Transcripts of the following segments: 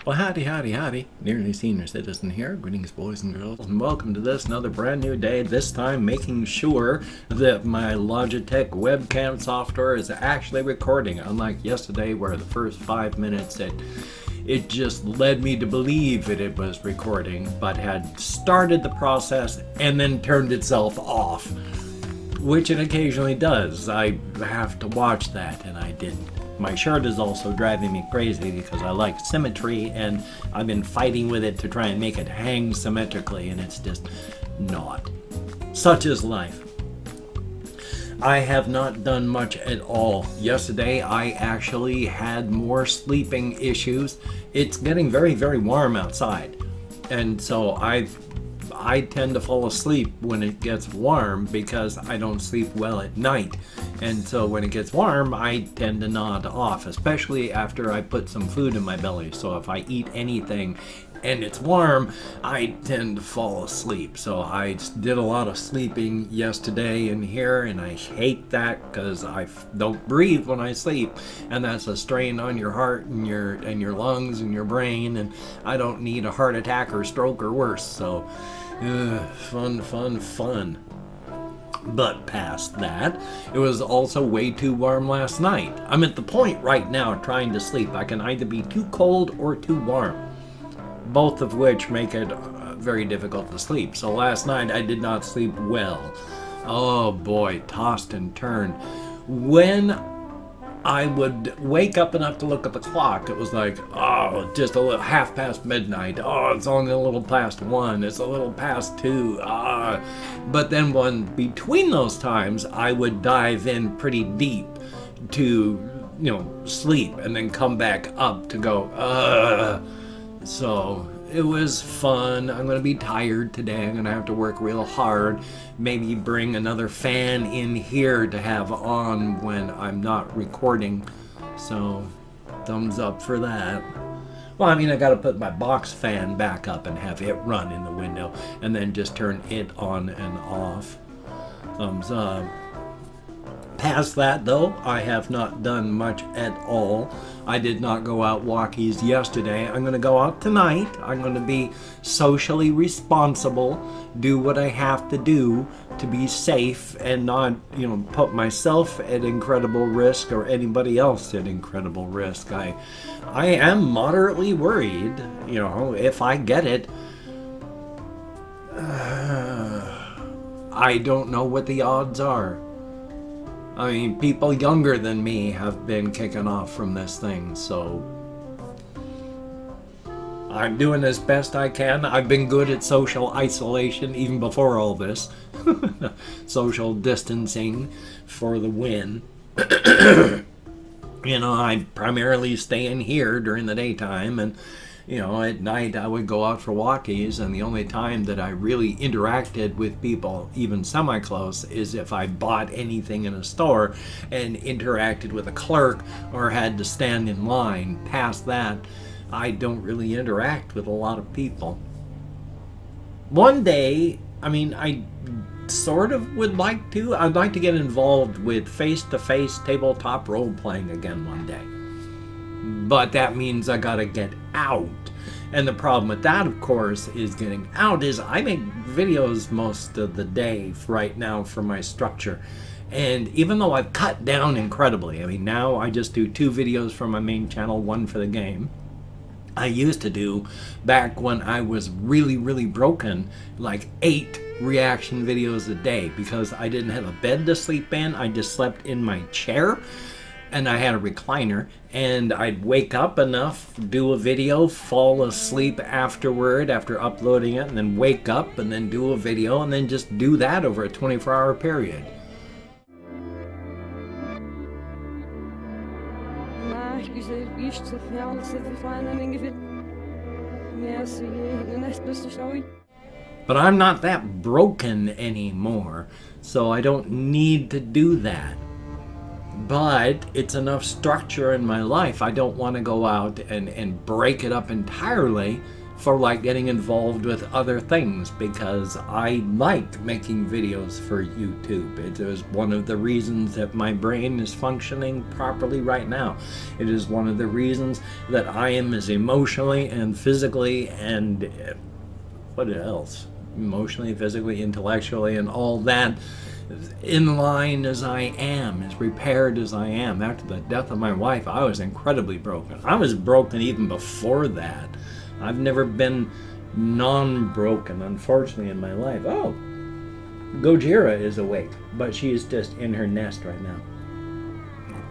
Well, howdy, Nearly Senior Citizen here. Greetings, boys and girls, and welcome to this, another brand new day, this time making sure that my Logitech webcam software is actually recording, unlike yesterday where the first 5 minutes it just led me to believe that it was recording, but had started the process and then turned itself off, which it occasionally does. I have to watch that, and I didn't. My shirt is also driving me crazy because I like symmetry, and I've been fighting with it to try and make it hang symmetrically, and it's just not. Such is life. I have not done much at all. Yesterday I actually had more sleeping issues. It's getting very, very warm outside, and so I tend to fall asleep when it gets warm because I don't sleep well at night. And so when it gets warm, I tend to nod off, especially after I put some food in my belly. So if I eat anything and it's warm, I tend to fall asleep. So I did a lot of sleeping yesterday in here, and I hate that because I don't breathe when I sleep, and that's a strain on your heart and your lungs and your brain, and I don't need a heart attack or stroke or worse. So fun. But past that, it was also way too warm last night. I'm at the point right now trying to sleep. I can either be too cold or too warm, both of which make it very difficult to sleep. So last night I did not sleep well. Oh boy, tossed and turned. When I would wake up enough to look at the clock, it was like, oh, just a little half past midnight. Oh, it's only a little past 1. It's a little past 2. But then between those times, I would dive in pretty deep to, sleep, and then come back up to go, So it was fun. I'm going to be tired today. I'm going to have to work real hard. Maybe bring another fan in here to have on when I'm not recording. So thumbs up for that. Well, I got to put my box fan back up and have it run in the window, and then just turn it on and off. Thumbs up. Past that, though, I have not done much at all. I did not go out walkies yesterday. I'm going to go out tonight. I'm going to be socially responsible, do what I have to do to be safe and not, put myself at incredible risk or anybody else at incredible risk. I am moderately worried, if I get it. I don't know what the odds are. People younger than me have been kicking off from this thing, so I'm doing as best I can. I've been good at social isolation even before all this. Social distancing for the win. I primarily stay in here during the daytime, and at night I would go out for walkies, and the only time that I really interacted with people, even semi-close, is if I bought anything in a store and interacted with a clerk or had to stand in line. Past that, I don't really interact with a lot of people. One day, I sort of would like to. I'd like to get involved with face-to-face tabletop role-playing again one day. But that means I gotta get out. And the problem with that, of course, is getting out is I make videos most of the day right now for my structure. And even though I've cut down incredibly, now I just do 2 videos for my main channel, 1 for the game. I used to do, back when I was really, really broken, like 8 reaction videos a day because I didn't have a bed to sleep in. I just slept in my chair. And I had a recliner, and I'd wake up enough, do a video, fall asleep afterward after uploading it, and then wake up and then do a video, and then just do that over a 24-hour period. But I'm not that broken anymore, so I don't need to do that. But it's enough structure in my life. I don't want to go out and break it up entirely for like getting involved with other things, because I like making videos for YouTube. It is one of the reasons that my brain is functioning properly right now. It is one of the reasons that I am as emotionally and physically and what else? Emotionally, physically, intellectually, and all that in line as I am, as repaired as I am. After the death of my wife, I was incredibly broken. I was broken even before that. I've never been non-broken, unfortunately, in my life. Oh, Gojira is awake, but she is just in her nest right now.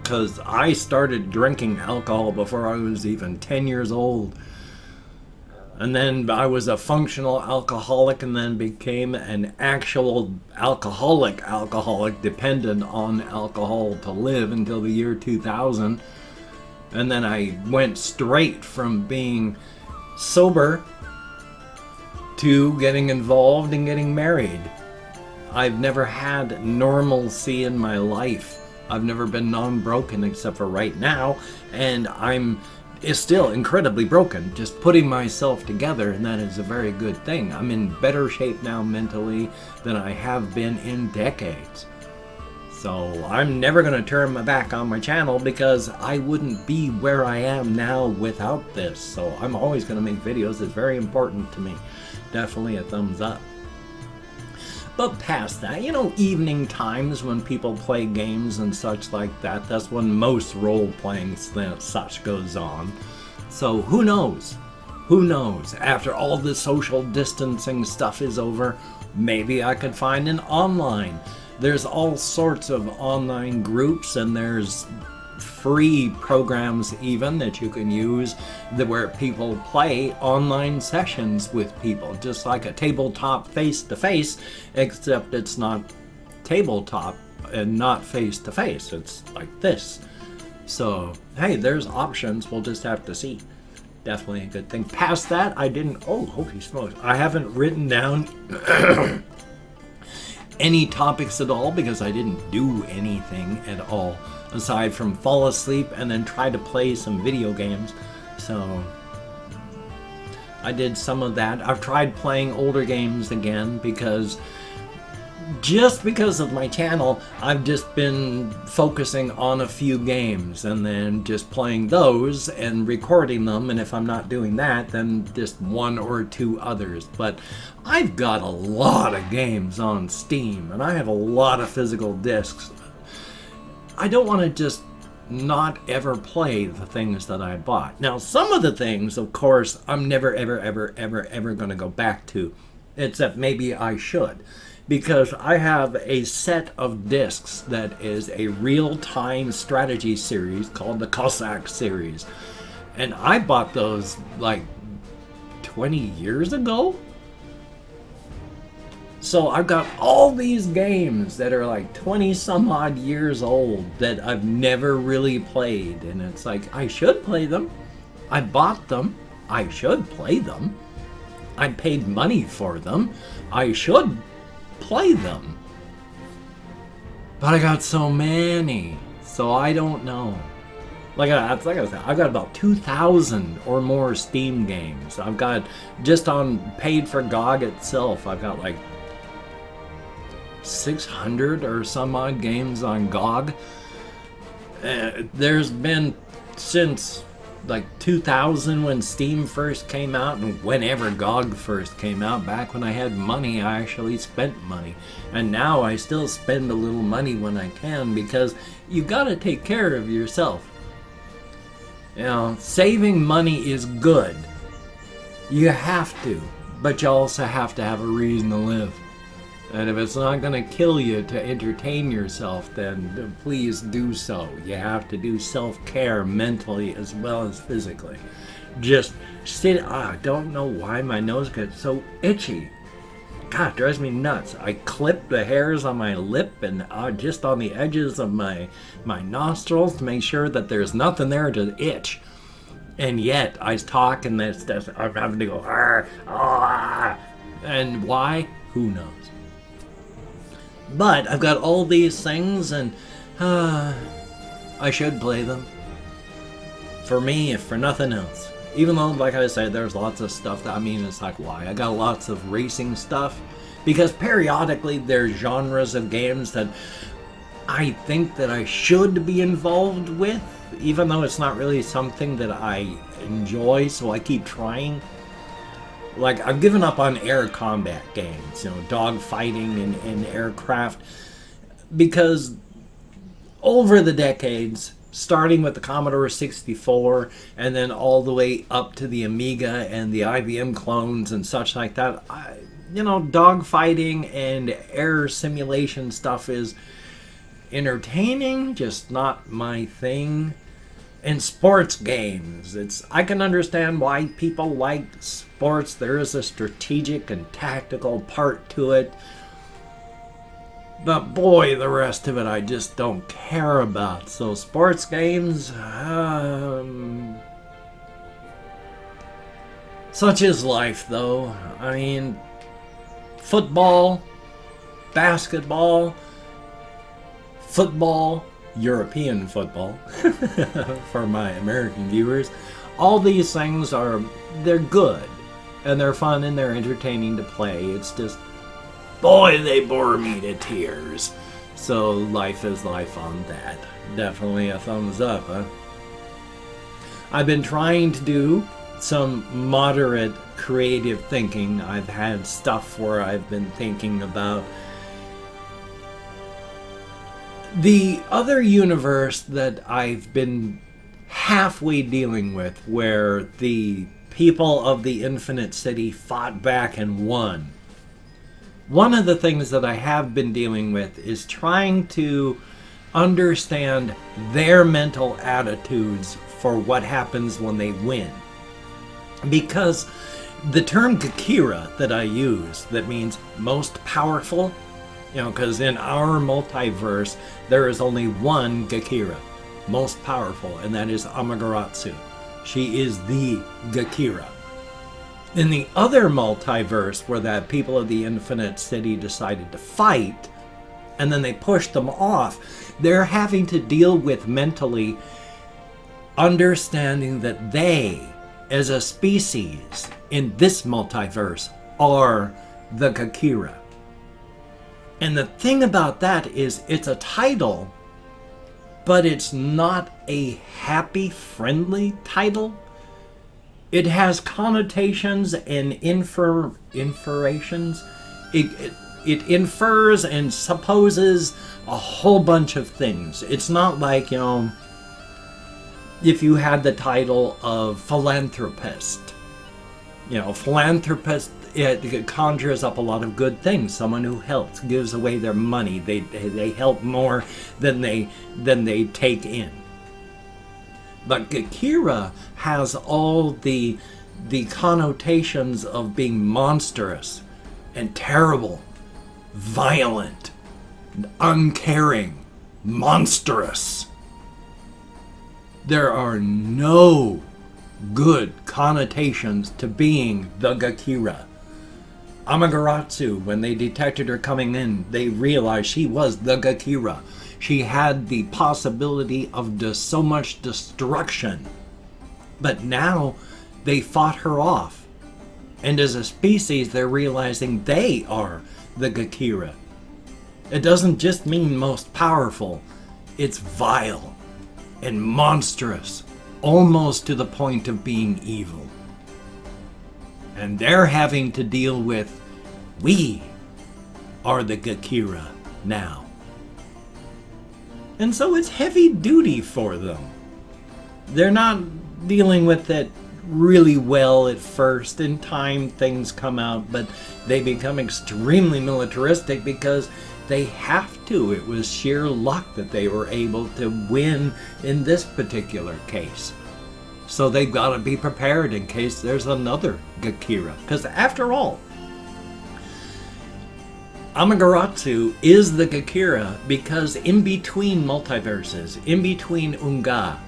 Because I started drinking alcohol before I was even 10 years old. And then I was a functional alcoholic, and then became an actual alcoholic, dependent on alcohol to live until the year 2000. And then I went straight from being sober to getting involved and getting married. I've never had normalcy in my life. I've never been non-broken except for right now, and I'm still incredibly broken, just putting myself together, and that is a very good thing. I'm in better shape now mentally than I have been in decades. So I'm never going to turn my back on my channel, because I wouldn't be where I am now without this. So I'm always going to make videos. It's very important to me. Definitely a thumbs up. But past that, you know, evening times when people play games and such like that, that's when most role-playing such goes on. So who knows? Who knows? After all the social distancing stuff is over, maybe I could find an online. There's all sorts of online groups, and there's free programs even that you can use where people play online sessions with people, just like a tabletop face-to-face, except it's not tabletop and not face-to-face. It's like this. So, hey, there's options. We'll just have to see. Definitely a good thing. Past that, I didn't... Oh, holy smokes. I haven't written down any topics at all, because I didn't do anything at all aside from fall asleep and then try to play some video games. So I did some of that. I've tried playing older games again, because just because of my channel, I've just been focusing on a few games and then just playing those and recording them, and if I'm not doing that, then just one or two others. But I've got a lot of games on Steam, and I have a lot of physical discs. I don't want to just not ever play the things that I bought. Now, some of the things, of course, I'm never, ever going to go back to, except maybe I should, because I have a set of discs that is a real-time strategy series called the Cossack series. And I bought those like 20 years ago. So I've got all these games that are like 20 some odd years old that I've never really played. And it's like, I should play them. I bought them. I should play them. I paid money for them. I should play them. But I got so many. So I don't know. Like I said, I've got about 2,000 or more Steam games. I've got, just on paid for GOG itself, I've got like 600 or some odd games on GOG. There's been since like 2000 when Steam first came out, and whenever GOG first came out, back when I had money, I actually spent money. And now I still spend a little money when I can, because you gotta take care of yourself. You know, saving money is good. You have to, but you also have to have a reason to live. And if it's not going to kill you to entertain yourself, then please do so. You have to do self-care mentally as well as physically. Just sit. I don't know why my nose gets so itchy. God, it drives me nuts. I clip the hairs on my lip and just on the edges of my nostrils to make sure that there's nothing there to itch. And yet, I talk and I'm having to go, and why? Who knows? But I've got all these things, and I should play them. For me, if for nothing else. Even though, like I said, there's lots of stuff that, I mean, it's like, why? I got lots of racing stuff. Because periodically there's genres of games that I think that I should be involved with, even though it's not really something that I enjoy, so I keep trying. Like, I've given up on air combat games, you know, dog fighting and aircraft, because over the decades, starting with the Commodore 64 and then all the way up to the Amiga and the IBM clones and such like that, you know, dog fighting and air simulation stuff is entertaining, just not my thing. And sports games, I can understand why people like sports. There is a strategic and tactical part to it. But boy, the rest of it I just don't care about. So sports games, such is life though. I mean, football, basketball, European football, for my American viewers, all these things they're good, and they're fun, and they're entertaining to play. It's just, boy, they bore me to tears. So life is life on that. Definitely a thumbs up, huh? I've been trying to do some moderate creative thinking. I've had stuff where I've been thinking about the other universe that I've been halfway dealing with, where the people of the Infinite City fought back and won. One of the things that I have been dealing with is trying to understand their mental attitudes for what happens when they win. Because the term Gakira that I use, that means most powerful, you know, because in our multiverse, there is only one Gakira, most powerful, and that is Amaterasu. She is the Gakira. In the other multiverse, where the people of the Infinite City decided to fight, and then they pushed them off, they're having to deal with mentally understanding that they, as a species in this multiverse, are the Gakira. And the thing about that is, it's a title, but it's not a happy, friendly title. It has connotations and inferrations. It infers and supposes a whole bunch of things. It's not like, you know, if you had the title of philanthropist. You know, philanthropist, it conjures up a lot of good things. Someone who helps, gives away their money. They help more than they take in. But Gakira has all the connotations of being monstrous and terrible, violent, uncaring, monstrous. There are no good connotations to being the Gakira. Amaterasu, when they detected her coming in, they realized she was the Gakira. She had the possibility of so much destruction. But now they fought her off. And as a species, they're realizing they are the Gakira. It doesn't just mean most powerful. It's vile and monstrous, almost to the point of being evil. And they're having to deal with, we are the Gakira now. And so it's heavy duty for them. They're not dealing with it really well at first. In time, things come out, but they become extremely militaristic because they have to. It was sheer luck that they were able to win in this particular case. So they've got to be prepared in case there's another Gakira. Because after all, Amaterasu is the Gakira because in between multiverses, in between Unga,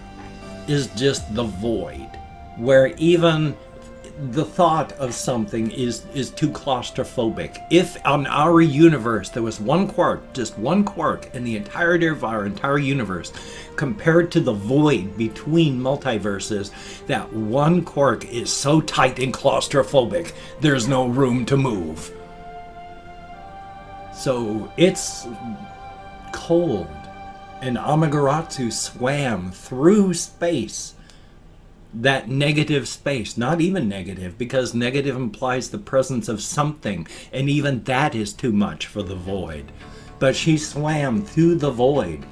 is just the void. Where even the thought of something is too claustrophobic. If on our universe there was one quark, just one quark in the entirety of our entire universe, compared to the void between multiverses, that one quark is so tight and claustrophobic, there's no room to move. So it's cold, and Amaterasu swam through space. That negative space, not even negative, because negative implies the presence of something, and even that is too much for the void. But she swam through the void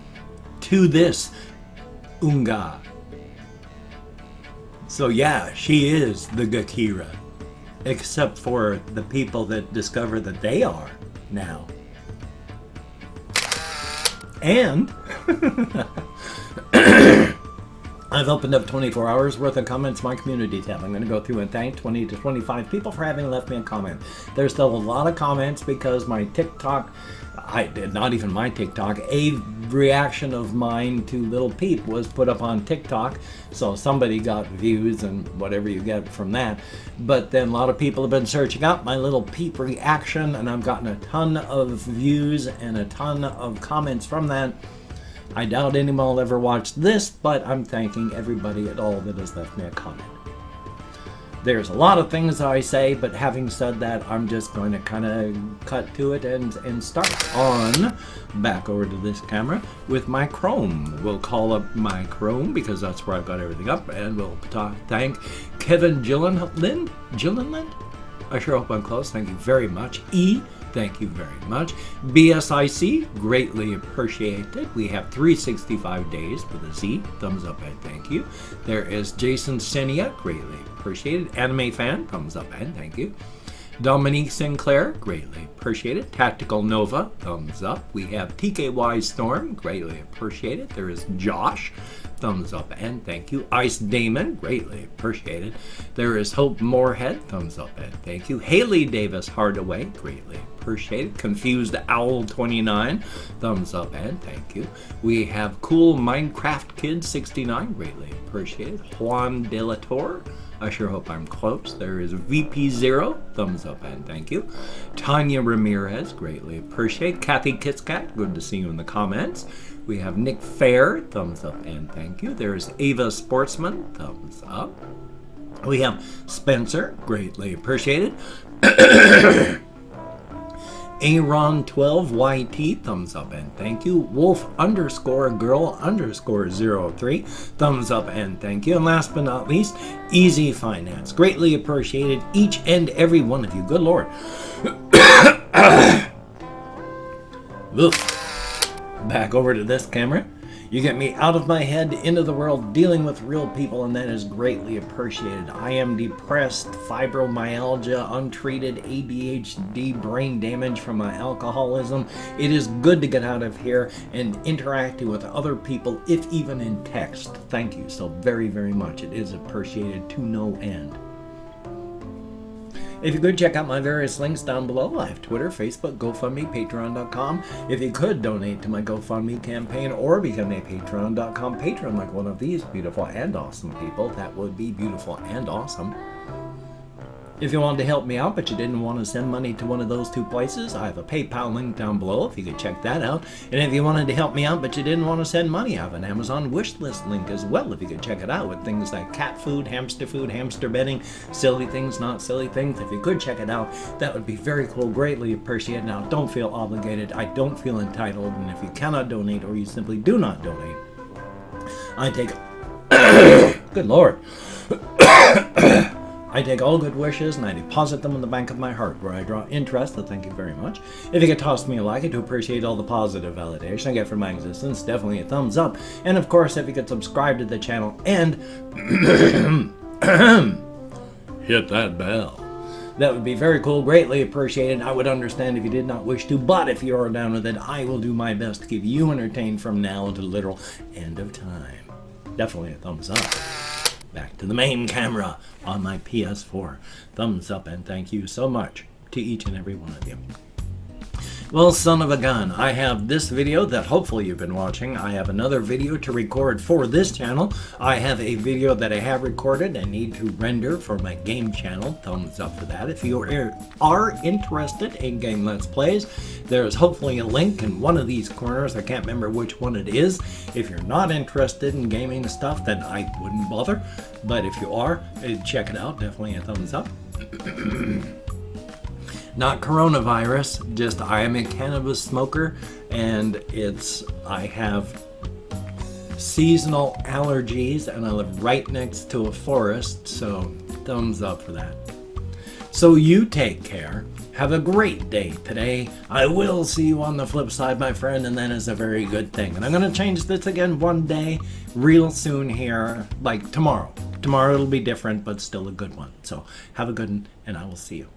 to this Unga. So yeah, she is the Gakira, except for the people that discover that they are now. And I've opened up 24 hours worth of comments, my community tab. I'm going to go through and thank 20 to 25 people for having left me a comment. There's still a lot of comments because my TikTok, not even my TikTok, a reaction of mine to Little Peep was put up on TikTok. So somebody got views and whatever you get from that. But then a lot of people have been searching up my Little Peep reaction, and I've gotten a ton of views and a ton of comments from that. I doubt anyone will ever watch this, but I'm thanking everybody at all that has left me a comment. There's a lot of things I say, but having said that, I'm just going to kind of cut to it and start on back over to this camera with my Chrome. We'll call up my Chrome because that's where I've got everything up, and we'll thank Kevin Gillenland. I sure hope I'm close. Thank you very much. Thank you very much. BSIC, greatly appreciated. We have 365 days with a Z. Thumbs up and thank you. There is Jason Senia, greatly appreciated. Anime fan, thumbs up and thank you. Dominique Sinclair, greatly appreciated. Tactical Nova, thumbs up. We have TKY Storm, greatly appreciated. There is Josh, thumbs up and thank you. Ice Damon, greatly appreciated. There is Hope Moorhead, thumbs up and thank you. Haley Davis Hardaway, greatly appreciated. Confused Owl 29, thumbs up and thank you. We have Cool Minecraft Kid 69, greatly appreciated. Juan De La Torre, I sure hope I'm close. There is VP0, thumbs up and thank you. Tanya Ramirez, greatly appreciate. Kathy Kitscat, good to see you in the comments. We have Nick Fair, thumbs up and thank you. There's Ava Sportsman, thumbs up. We have Spencer, greatly appreciated. Aaron12YT, thumbs up and thank you. Wolf_girl_03, thumbs up and thank you. And last but not least, Easy Finance, greatly appreciated each and every one of you. Good Lord. Back over to this camera. You get me out of my head, into the world, dealing with real people, and that is greatly appreciated. I am depressed, fibromyalgia, untreated ADHD, brain damage from my alcoholism. It is good to get out of here and interacting with other people, if even in text. Thank you so very, very much. It is appreciated to no end. If you could check out my various links down below, I have Twitter, Facebook, GoFundMe, Patreon.com. If you could donate to my GoFundMe campaign or become a Patreon.com patron like one of these beautiful and awesome people, that would be beautiful and awesome. If you wanted to help me out but you didn't want to send money to one of those two places, I have a PayPal link down below if you could check that out. And if you wanted to help me out but you didn't want to send money, I have an Amazon wishlist link as well if you could check it out, with things like cat food, hamster bedding, silly things, not silly things. If you could check it out, that would be very cool, greatly appreciated. Now, don't feel obligated, I don't feel entitled, and if you cannot donate or you simply do not donate, I take good Lord. I take all good wishes and I deposit them in the bank of my heart, where I draw interest, so thank you very much. If you could toss me a like, I do appreciate all the positive validation I get from my existence. Definitely a thumbs up. And of course, if you could subscribe to the channel and hit that bell, that would be very cool, greatly appreciated. I would understand if you did not wish to, but if you are down with it, I will do my best to keep you entertained from now until the literal end of time. Definitely a thumbs up. Back to the main camera on my PS4. Thumbs up and thank you so much to each and every one of you. Well, son of a gun, I have this video that hopefully you've been watching. I have another video to record for this channel. I have a video that I have recorded and need to render for my game channel. Thumbs up for that. If you are interested in game Let's Plays, there's hopefully a link in one of these corners. I can't remember which one it is. If you're not interested in gaming stuff, then I wouldn't bother. But if you are, check it out. Definitely a thumbs up. Not coronavirus, just I am a cannabis smoker, and I have seasonal allergies, and I live right next to a forest, so thumbs up for that. So you take care. Have a great day today. I will see you on the flip side, my friend, and that is a very good thing. And I'm going to change this again one day, real soon here, like tomorrow. Tomorrow it'll be different, but still a good one. So have a good one, and I will see you.